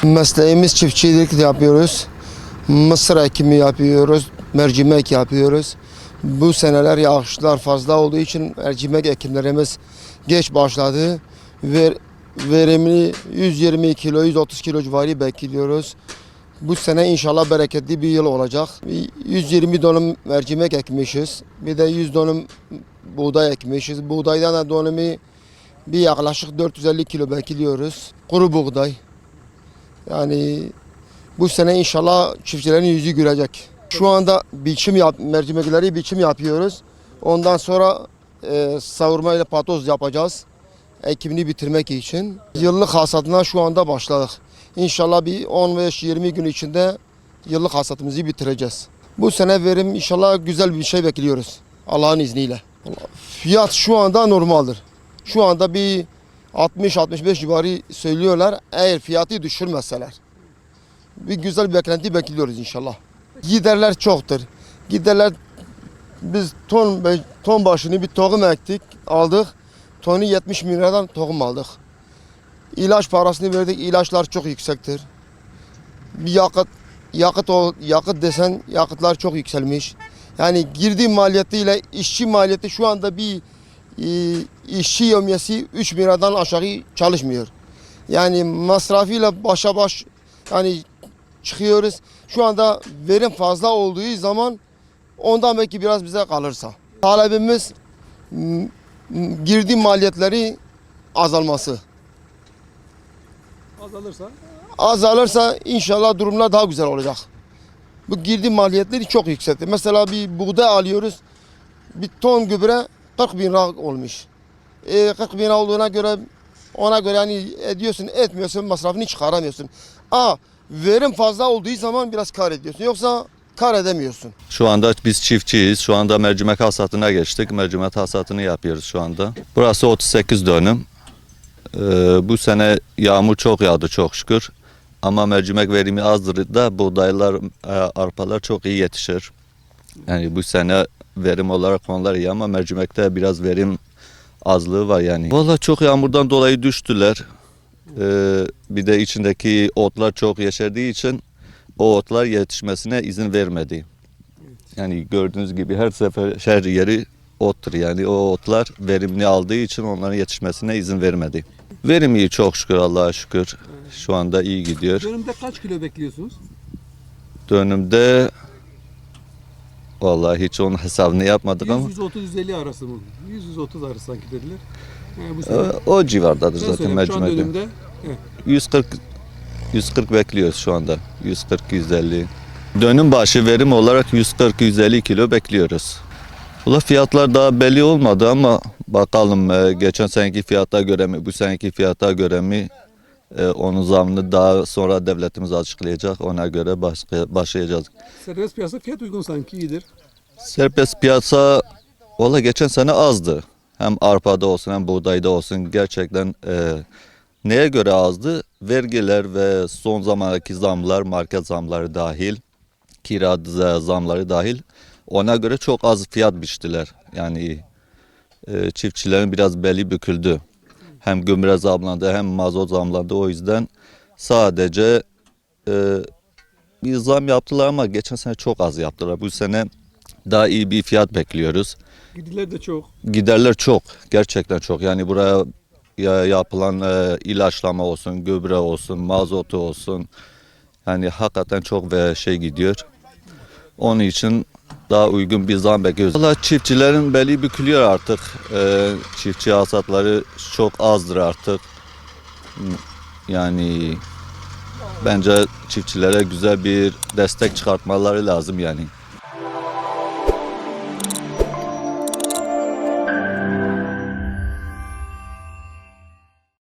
Mesleğimiz çiftçilik yapıyoruz. Mısır ekimi yapıyoruz, mercimek yapıyoruz. Bu seneler yağışlar fazla olduğu için mercimek ekimlerimiz geç başladı. Verimli 120 kilo, 130 kilo civarı bekliyoruz. Bu sene inşallah bereketli bir yıl olacak. 120 dönüm mercimek ekmişiz. Bir de 100 dönüm buğday ekmişiz. Buğdaydan da dönümü bir yaklaşık 450 kilo bekliyoruz. Kuru buğday. Yani bu sene inşallah çiftçilerin yüzü gülecek. Şu anda mercimekleri biçim yapıyoruz. Ondan sonra savurma ile patoz yapacağız. Ekimini bitirmek için. Yıllık hasatına şu anda başladık. İnşallah bir 15-20 gün içinde yıllık hasatımızı bitireceğiz. Bu sene verim inşallah güzel bir şey bekliyoruz. Allah'ın izniyle. Fiyat şu anda normaldir. Şu anda bir 60-65 civarı söylüyorlar. Eğer fiyatı düşürmeseler. Bir güzel bir beklenti bekliyoruz inşallah. Giderler çoktur. Giderler biz ton başını bir tohum ektik, aldık. Tonu 70 bin liradan tohum aldık. İlaç parasını verdik. İlaçlar çok yüksektir. Bir yakıt desen yakıtlar çok yükselmiş. Yani girdi maliyetiyle işçi maliyeti şu anda bir işçi yevmiyesi 3 bin liradan aşağı çalışmıyor. Yani masrafıyla başa baş yani çıkıyoruz. Şu anda verim fazla olduğu zaman ondan belki biraz bize kalırsa. Talebimiz girdi maliyetleri azalması. Azalırsa inşallah durumlar daha güzel olacak. Bu girdi maliyetleri çok yüksekti. Mesela bir buğday alıyoruz. Bir ton gübre 40 bin lira olmuş. 40 bin lira olduğuna göre ona göre yani ediyorsun etmiyorsun masrafını çıkaramıyorsun. Verim fazla olduğu zaman biraz kar ediyorsun. Yoksa kar edemiyorsun. Şu anda biz çiftçiyiz. Şu anda mercimek hasatına geçtik. Mercimek hasatını yapıyoruz şu anda. Burası 38 dönüm. Bu sene yağmur çok yağdı çok şükür. Ama mercimek verimi azdır da buğdaylar, arpalar çok iyi yetişir. Yani bu sene verim olarak onlar iyi ama mercimekte biraz verim azlığı var yani. Vallahi çok yağmurdan dolayı düştüler. Bir de içindeki otlar çok yeşerdiği için o otlar yetişmesine izin vermedi. Yani gördüğünüz gibi her yeri ottur. Yani o otlar verimli aldığı için onların yetişmesine izin vermedi. Verim iyi çok şükür Allah'a şükür. Şu anda iyi gidiyor. Dönümde kaç kilo bekliyorsunuz? Dönümde vallahi hiç onun hesabını yapmadık ama 130-150 arası mı? 100-130 arası sanki dediler. Yani bu sene o civardadır ben zaten söyleyeyim, şu an mercimek. dönümde 140 bekliyoruz şu anda. 140-150. Dönüm başı verim olarak 140-150 kilo bekliyoruz. Ula fiyatlar daha belli olmadı ama bakalım geçen seneki fiyata göre mi, bu seneki fiyata göre mi onun zamını daha sonra devletimiz açıklayacak. Ona göre başlayacağız. serbest piyasa fiyat uygun sanki iyidir. Serbest piyasa valla geçen sene azdı. Hem arpada olsun hem buğdayda olsun gerçekten neye göre azdı? Vergiler ve son zamandaki zamlar, market zamları dahil, kira zamları dahil Ona göre çok az fiyat biçtiler. Yani çiftçilerin biraz beli büküldü. Hem gübre zamlandı hem mazot zamlandı. O yüzden sadece bir zam yaptılar ama geçen sene çok az yaptılar. Bu sene daha iyi bir fiyat bekliyoruz. Gidiler de çok. Giderler çok, gerçekten çok. Yani buraya yapılan ilaçlama olsun, gübre olsun, mazotu olsun. Yani hakikaten çok ve şey gidiyor. Onun için daha uygun bir zam bekliyoruz. Valla çiftçilerin beli bükülüyor artık. Çiftçi hasatları çok azdır artık. Yani bence çiftçilere güzel bir destek çıkartmaları lazım yani.